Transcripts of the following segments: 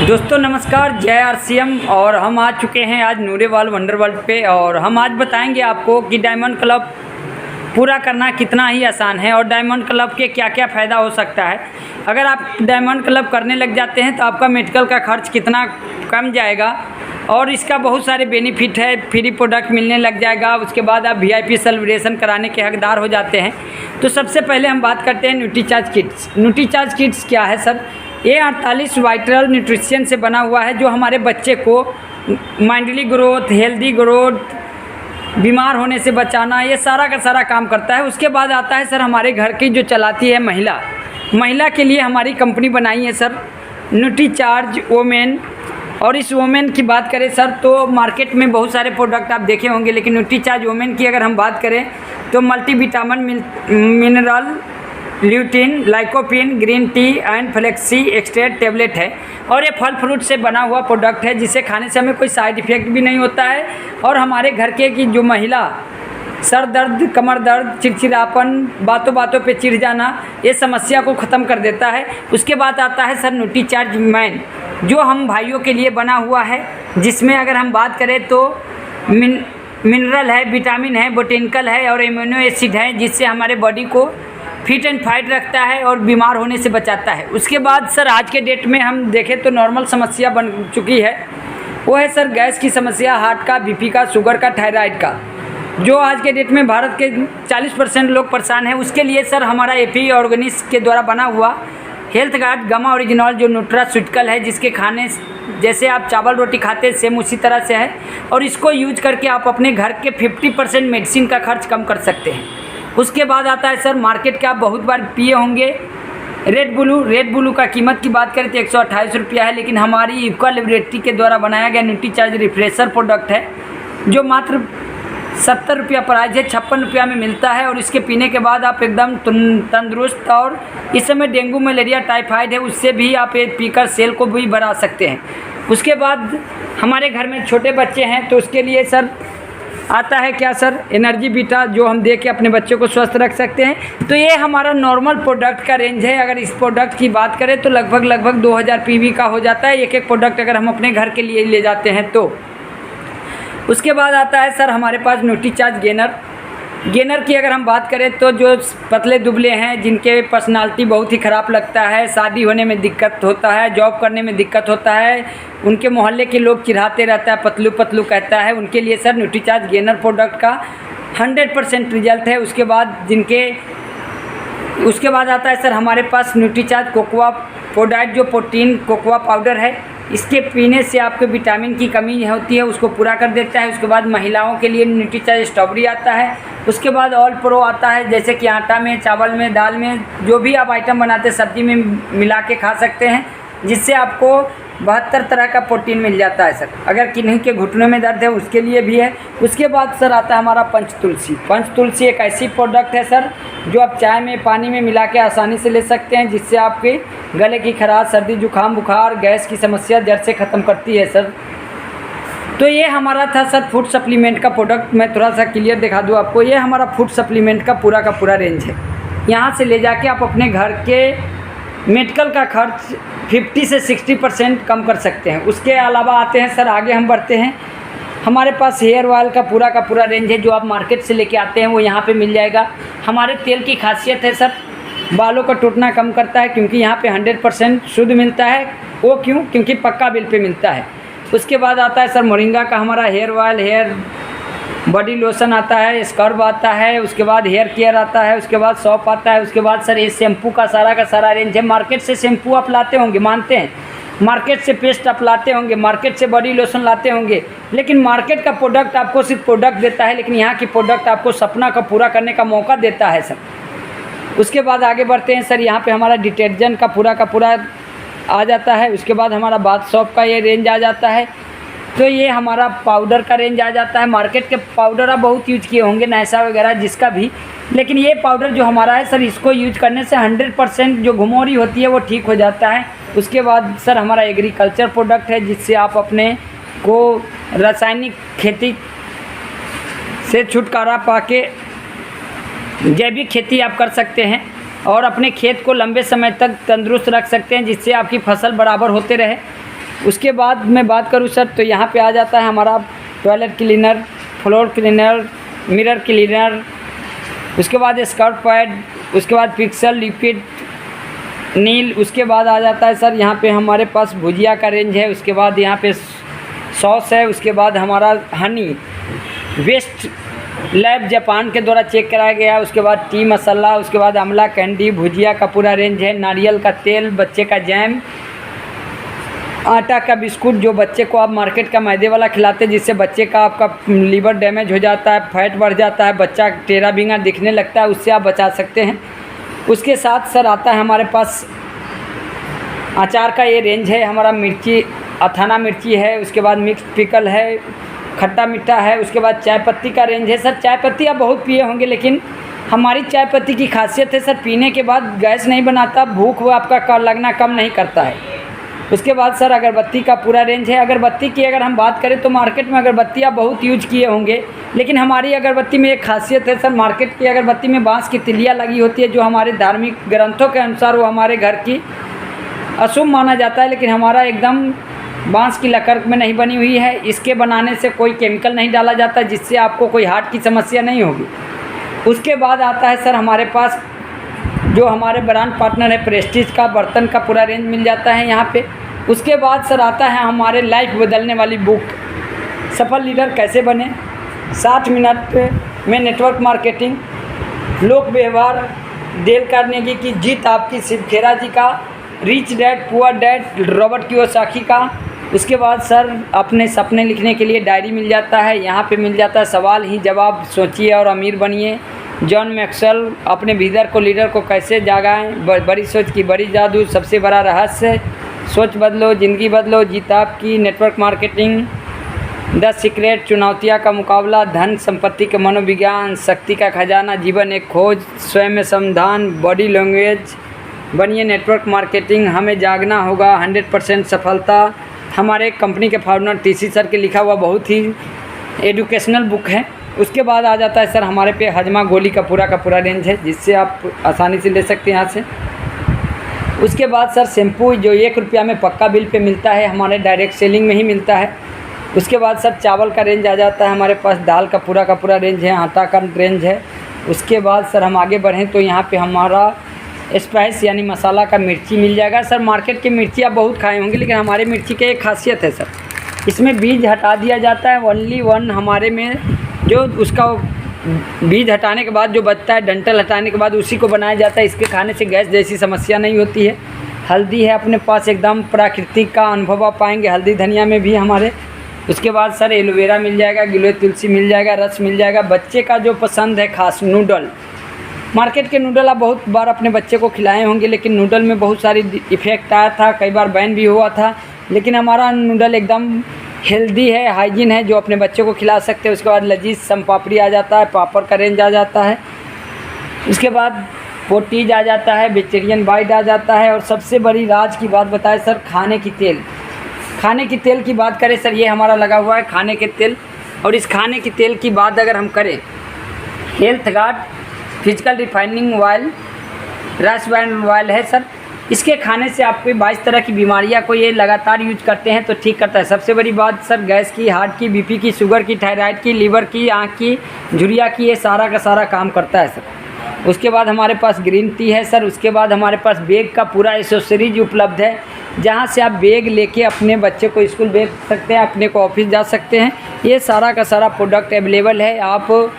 दोस्तों नमस्कार, जय आरसीएम। और हम आ चुके हैं आज नूरेवाल वंडर वर्ल्ड पे और हम आज बताएंगे आपको कि डायमंड क्लब पूरा करना कितना ही आसान है और डायमंड क्लब के क्या क्या फ़ायदा हो सकता है। अगर आप डायमंड क्लब करने लग जाते हैं तो आपका मेडिकल का खर्च कितना कम जाएगा और इसका बहुत सारे बेनिफिट है। फ्री प्रोडक्ट मिलने लग जाएगा, उसके बाद आप वीआईपी सेलिब्रेशन कराने के हकदार हो जाते हैं। तो सबसे पहले हम बात करते हैं न्यूट्रीचार्ज किट्स। न्यूट्रीचार्ज किट्स क्या है सर? ये 48 वाइटल न्यूट्रिशन से बना हुआ है जो हमारे बच्चे को माइंडली ग्रोथ, हेल्दी ग्रोथ, बीमार होने से बचाना, ये सारा का सारा काम करता है। उसके बाद आता है सर हमारे घर की जो चलाती है महिला के लिए हमारी कंपनी बनाई है सर न्यूट्रीचार्ज वोमेन। और इस वोमेन की बात करें सर तो मार्केट में बहुत सारे प्रोडक्ट आप देखे होंगे, लेकिन न्यूट्रीचार्ज वोमेन की अगर हम बात करें तो multivitamin, mineral, lutein, lycopene, green tea and flexi extract tablet है। और ये फल फ्रूट से बना हुआ प्रोडक्ट है जिसे खाने से हमें कोई साइड इफ़ेक्ट भी नहीं होता है। और हमारे घर के की जो महिला सर दर्द, कमर दर्द, चिड़चिड़ापन, बातों बातों पे चिढ़ जाना, ये समस्या को ख़त्म कर देता है। उसके बाद आता है सर न्यूट्रीचार्ज मैन जो हम भाइयों के लिए बना हुआ है, जिसमें अगर हम बात करें तो मिनरल है, विटामिन है, बोटेनिकल है और एमिनो एसिड है, जिससे हमारे बॉडी को फिट एंड फाइट रखता है और बीमार होने से बचाता है। उसके बाद सर आज के डेट में हम देखें तो नॉर्मल समस्या बन चुकी है, वो है सर गैस की समस्या, हार्ट का, बीपी का, शुगर का, थायराइड का, जो आज के डेट में भारत के 40% लोग परेशान हैं। उसके लिए सर हमारा एपी ऑर्गेनिक्स के द्वारा बना हुआ हेल्थ गार्ड गामा ओरिजिनल जो न्यूट्रास्यूटिकल है, जिसके खाने जैसे आप चावल रोटी खाते हैं सेम उसी तरह से है। और इसको यूज करके आप अपने घर के 50% मेडिसिन का खर्च कम कर सकते हैं। उसके बाद आता है सर मार्केट के आप बहुत बार पिए होंगे रेड ब्लू का कीमत की बात करें तो 128 रुपया है, लेकिन हमारी इक्वा लेबोरेटरी के द्वारा बनाया गया न्यूट्रीचार्ज रिफ्रेशर प्रोडक्ट है जो मात्र 70 रुपया प्राइस है, 56 रुपया में मिलता है। और इसके पीने के बाद आप एकदम तंदुरुस्त, और इस समय डेंगू, मलेरिया, टाइफाइड है उससे भी आप ये पीकर सेल को भी बढ़ा सकते हैं। उसके बाद हमारे घर में छोटे बच्चे हैं तो उसके लिए सर आता है क्या सर एनर्जी बीटा, जो हम दे के अपने बच्चों को स्वस्थ रख सकते हैं। तो ये हमारा नॉर्मल प्रोडक्ट का रेंज है। अगर इस प्रोडक्ट की बात करें तो लगभग 2000 पीवी का हो जाता है एक प्रोडक्ट अगर हम अपने घर के लिए ले जाते हैं तो। उसके बाद आता है सर हमारे पास न्यूट्रीचार्ज गेनर की अगर हम बात करें तो जो पतले दुबले हैं, जिनके पर्सनालिटी बहुत ही ख़राब लगता है, शादी होने में दिक्कत होता है, जॉब करने में दिक्कत होता है, उनके मोहल्ले के लोग चिढ़ाते रहता है, पतलू पतलू कहता है, उनके लिए सर न्यूट्रीचार्ज गेनर प्रोडक्ट का 100% रिजल्ट है। उसके बाद आता है सर हमारे पास न्यूट्रीचार्ज कोकोआ प्रोडाइट जो प्रोटीन कोकोआ पाउडर है, इसके पीने से आपके विटामिन की कमी होती है उसको पूरा कर देता है। उसके बाद महिलाओं के लिए न्यूट्रीचार्ज स्ट्रॉबेरी आता है। उसके बाद ऑल प्रो आता है, जैसे कि आटा में, चावल में, दाल में, जो भी आप आइटम बनाते हैं सब्जी में मिला के खा सकते हैं, जिससे आपको 72 तरह का प्रोटीन मिल जाता है सर। अगर किन्हीं के घुटनों में दर्द है उसके लिए भी है। उसके बाद सर आता है हमारा पंचतुलसी एक ऐसी प्रोडक्ट है सर जो आप चाय में, पानी में मिला के आसानी से ले सकते हैं, जिससे आपके गले की खराश, सर्दी, जुकाम, बुखार, गैस की समस्या जड़ से ख़त्म करती है सर। तो ये हमारा था सर फूड सप्लीमेंट का प्रोडक्ट। मैं थोड़ा सा क्लियर दिखा दूँ आपको, ये हमारा फूड सप्लीमेंट का पूरा रेंज है। यहाँ से ले जाके आप अपने घर के मेडिकल का खर्च 50 से 60% कम कर सकते हैं। उसके अलावा आते हैं सर आगे हम बढ़ते हैं, हमारे पास हेयर ऑयल का पूरा रेंज है जो आप मार्केट से लेके आते हैं वो यहाँ पे मिल जाएगा। हमारे तेल की खासियत है सर बालों का टूटना कम करता है, क्योंकि यहाँ पे 100% शुद्ध मिलता है। वो क्यों? क्योंकि पक्का बिल पे मिलता है। उसके बाद आता है सर मोरिंगा का हमारा hair oil, hair body lotion आता है, स्क्रब आता है, उसके बाद हेयर केयर आता है, उसके बाद सॉप आता है। उसके बाद सर ये शैम्पू का सारा रेंज है। मार्केट से शैम्पू आप लाते होंगे, मानते हैं, मार्केट से पेस्ट आप लाते होंगे, मार्केट से बॉडी लोशन लाते होंगे, लेकिन मार्केट का प्रोडक्ट आपको सिर्फ प्रोडक्ट देता है, लेकिन यहाँ की प्रोडक्ट आपको सपना का पूरा करने का मौका देता है सर। उसके बाद आगे बढ़ते हैं सर, यहाँ पे हमारा डिटर्जेंट का पूरा आ जाता है। उसके बाद हमारा बाथ सॉप का ये रेंज आ जाता है। तो ये हमारा पाउडर का रेंज आ जाता है। मार्केट के पाउडर आप बहुत यूज किए होंगे, नैसा वगैरह जिसका भी, लेकिन ये पाउडर जो हमारा है सर, इसको यूज करने से 100% जो घुमौरी होती है वो ठीक हो जाता है। उसके बाद सर हमारा एग्रीकल्चर प्रोडक्ट है, जिससे आप अपने को रासायनिक खेती से छुटकारा पाके जैविक खेती आप कर सकते हैं और अपने खेत को लंबे समय तक तंदुरुस्त रख सकते हैं, जिससे आपकी फसल बराबर होते रहे। उसके बाद मैं बात करूँ सर तो यहाँ पे आ जाता है हमारा toilet cleaner, floor cleaner, mirror cleaner, उसके बाद स्कर्ट पैड, उसके बाद पिक्सल लिक्विड नील, उसके बाद आ जाता है सर यहाँ पे हमारे पास भुजिया का रेंज है, उसके बाद यहाँ पे सॉस है, उसके बाद हमारा हनी वेस्ट लैब जापान के द्वारा चेक कराया गया है, उसके बाद टी मसाला, उसके बाद आंवला कैंडी, भुजिया का पूरा रेंज है, नारियल का तेल, बच्चे का जैम, आटा का बिस्कुट जो बच्चे को आप मार्केट का मैदे वाला खिलाते हैं जिससे बच्चे का आपका लीवर डैमेज हो जाता है, फैट बढ़ जाता है, बच्चा टेढ़ा बिंगा दिखने लगता है, उससे आप बचा सकते हैं। उसके साथ सर आता है हमारे पास अचार का ये रेंज है, हमारा मिर्ची अथाना मिर्ची है, उसके बाद मिक्स पिकल है, खट्टा मीठा है, उसके बाद चाय पत्ती का रेंज है। सर चाय पत्ती आप बहुत पिए होंगे लेकिन हमारी चाय पत्ती की खासियत है सर पीने के बाद गैस नहीं बनाता, भूख वो आपका लगना कम नहीं करता है। उसके बाद सर अगरबत्ती का पूरा रेंज है। अगरबत्ती की अगर हम बात करें तो मार्केट में अगरबत्ती आप बहुत यूज किए होंगे लेकिन हमारी अगरबत्ती में एक खासियत है सर, मार्केट की अगरबत्ती में बांस की तिलियाँ लगी होती है जो हमारे धार्मिक ग्रंथों के अनुसार वो हमारे घर की अशुभ माना जाता है, लेकिन हमारा एकदम बांस की लकड़ में नहीं बनी हुई है। इसके बनाने से कोई केमिकल नहीं डाला जाता जिससे आपको कोई हार्ट की समस्या नहीं होगी। उसके बाद आता है सर हमारे पास जो हमारे ब्रांड पार्टनर है प्रेस्टीज का, बर्तन का पूरा रेंज मिल जाता है यहाँ पे। उसके बाद सर आता है हमारे लाइफ बदलने वाली बुक, सफल लीडर कैसे बने, 60 मिनट में नेटवर्क मार्केटिंग, लोक व्यवहार, डेल कार्नेगी की जीत आपकी, शिव खेरा जी का rich dad poor dad, Robert Kiyosaki का। उसके बाद सर अपने सपने लिखने के लिए डायरी मिल जाता है, यहाँ पे मिल जाता है सवाल ही जवाब, सोचिए और अमीर बनिए, जॉन मैक्सवेल, अपने भीतर को लीडर को कैसे जागाएं, बड़ी सोच की बड़ी जादू, सबसे बड़ा रहस्य, सोच बदलो ज़िंदगी बदलो, जीत आपकी, नेटवर्क मार्केटिंग, 10 सीक्रेट, चुनौतियाँ का मुकाबला, धन संपत्ति के मनोविज्ञान, शक्ति का खजाना, जीवन एक खोज, स्वयं में समाधान, बॉडी लैंग्वेज, बनिए नेटवर्क मार्केटिंग, हमें जागना होगा, 100% सफलता। हमारे कंपनी के फाउंडर टीसी सर के लिखा हुआ बहुत ही एजुकेशनल बुक है। उसके बाद आ जाता है सर हमारे पे हजमा गोली का पूरा रेंज है जिससे आप आसानी से ले सकते हैं यहाँ से। उसके बाद सर शैम्पू जो 1 रुपया में पक्का बिल पे मिलता है, हमारे डायरेक्ट सेलिंग में ही मिलता है। उसके बाद सर चावल का रेंज आ जाता है हमारे पास, दाल का पूरा रेंज है, आटा का रेंज है। उसके बाद सर हम आगे बढ़ें तो यहाँ पे हमारा स्पाइस यानी मसाला का मिर्ची मिल जाएगा। सर मार्केट की मिर्ची आप बहुत खाए होंगे लेकिन हमारे मिर्ची की एक खासियत है सर, इसमें बीज हटा दिया जाता है, ओनली वन हमारे में जो उसका बीज हटाने के बाद जो बचता है, डंठल हटाने के बाद उसी को बनाया जाता है। इसके खाने से गैस जैसी समस्या नहीं होती है। हल्दी है अपने पास, एकदम प्राकृतिक का अनुभव आप पाएंगे हल्दी धनिया में भी हमारे। उसके बाद सर एलोवेरा मिल जाएगा, गिलोय तुलसी मिल जाएगा, रस मिल जाएगा। बच्चे का जो पसंद है खास नूडल, मार्केट के नूडल आप बहुत बार अपने बच्चे को खिलाए होंगे लेकिन नूडल में बहुत सारी इफ़ेक्ट आया था, कई बार बैन भी हुआ था, लेकिन हमारा नूडल एकदम हेल्दी है, हाइजीन है जो अपने बच्चों को खिला सकते हैं। उसके बाद लजीज संपापड़ी आ जाता है, पापड़ का रेंज आ जाता है। उसके बाद पोटीज आ जाता है, वेजिटेरियन बाइट आ जाता है। और सबसे बड़ी राज की बात बताएं सर, खाने की तेल। खाने की तेल की बात करें सर, ये हमारा लगा हुआ है खाने के तेल। और इस खाने की तेल की बात अगर हम करें, health guard physical refining oil, rice brand oil है सर। इसके खाने से आपको 22 तरह की बीमारियां को ये लगातार यूज करते हैं तो ठीक करता है। सबसे बड़ी बात सर, गैस की, हार्ट की, बीपी की, शुगर की, थायराइड की, लीवर की, आँख की, झुर्रिया की, ये सारा का सारा काम करता है सर। उसके बाद हमारे पास ग्रीन टी है सर। उसके बाद हमारे पास बैग का पूरा एसेसरीज उपलब्ध है जहाँ से आप बैग लेके अपने बच्चे को स्कूल भेज सकते हैं, अपने को ऑफिस जा सकते हैं। ये सारा का सारा प्रोडक्ट अवेलेबल है, आप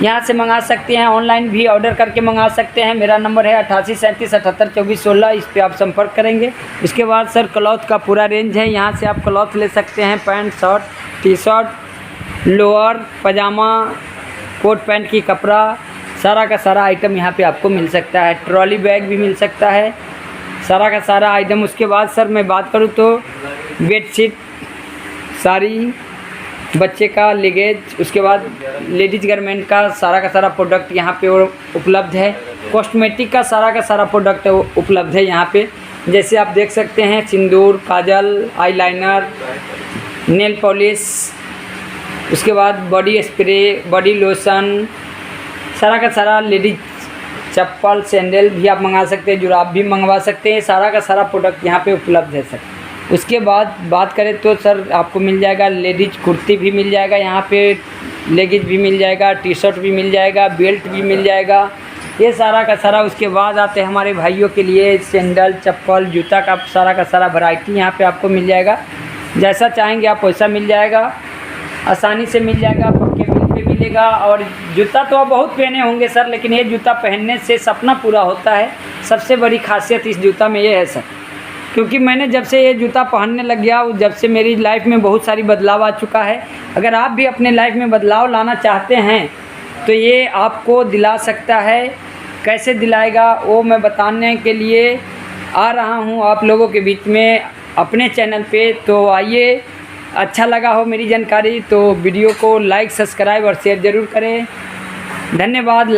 यहाँ से मंगा सकते हैं, ऑनलाइन भी ऑर्डर करके मंगा सकते हैं। मेरा नंबर है 8837782416, इस पर आप संपर्क करेंगे। इसके बाद सर क्लॉथ का पूरा रेंज है, यहाँ से आप क्लॉथ ले सकते हैं, pant, shirt, T shirt, lower, pyjama, coat pant की कपड़ा, सारा का सारा आइटम यहाँ पे आपको मिल सकता है। ट्रॉली बैग भी मिल सकता है, सारा का सारा आइटम। उसके बाद सर मैं बात करूँ तो बेडशीट, साड़ी, बच्चे का लगेज, उसके बाद लेडीज गारमेंट का सारा प्रोडक्ट यहाँ पे उपलब्ध है। कॉस्मेटिक का सारा प्रोडक्ट उपलब्ध है यहाँ पे, जैसे आप देख सकते हैं सिंदूर, काजल, आईलाइनर, नेल पॉलिश, उसके बाद बॉडी स्प्रे, बॉडी लोशन, सारा का सारा लेडीज चप्पल, सैंडल भी आप मंगा सकते हैं, जुराब भी मंगवा सकते हैं। सारा का सारा प्रोडक्ट यहाँ पे उपलब्ध है सर। उसके बाद बात करें तो सर आपको मिल जाएगा लेडीज कुर्ती भी मिल जाएगा, यहाँ पे लेगिज भी मिल जाएगा, टी शर्ट भी मिल जाएगा, बेल्ट भी मिल जाएगा, ये सारा का सारा। उसके बाद आते हैं हमारे भाइयों के लिए सैंडल, चप्पल, जूता का सारा का सारा वैरायटी यहाँ पे आपको मिल जाएगा। जैसा चाहेंगे आप वैसा मिल जाएगा, आसानी से मिल जाएगा, पक्के बिल पे मिलेगा। और जूता तो आप बहुत पहने होंगे सर, लेकिन ये जूता पहनने से सपना पूरा होता है। सबसे बड़ी खासियत इस जूता में ये है सर, क्योंकि मैंने जब से ये जूता पहनने लग गया, जब से मेरी लाइफ में बहुत सारी बदलाव आ चुका है। अगर आप भी अपने लाइफ में बदलाव लाना चाहते हैं तो ये आपको दिला सकता है। कैसे दिलाएगा वो मैं बताने के लिए आ रहा हूँ आप लोगों के बीच में अपने चैनल पे। तो आइए, अच्छा लगा हो मेरी जानकारी तो वीडियो को लाइक, सब्सक्राइब और शेयर ज़रूर करें। धन्यवाद।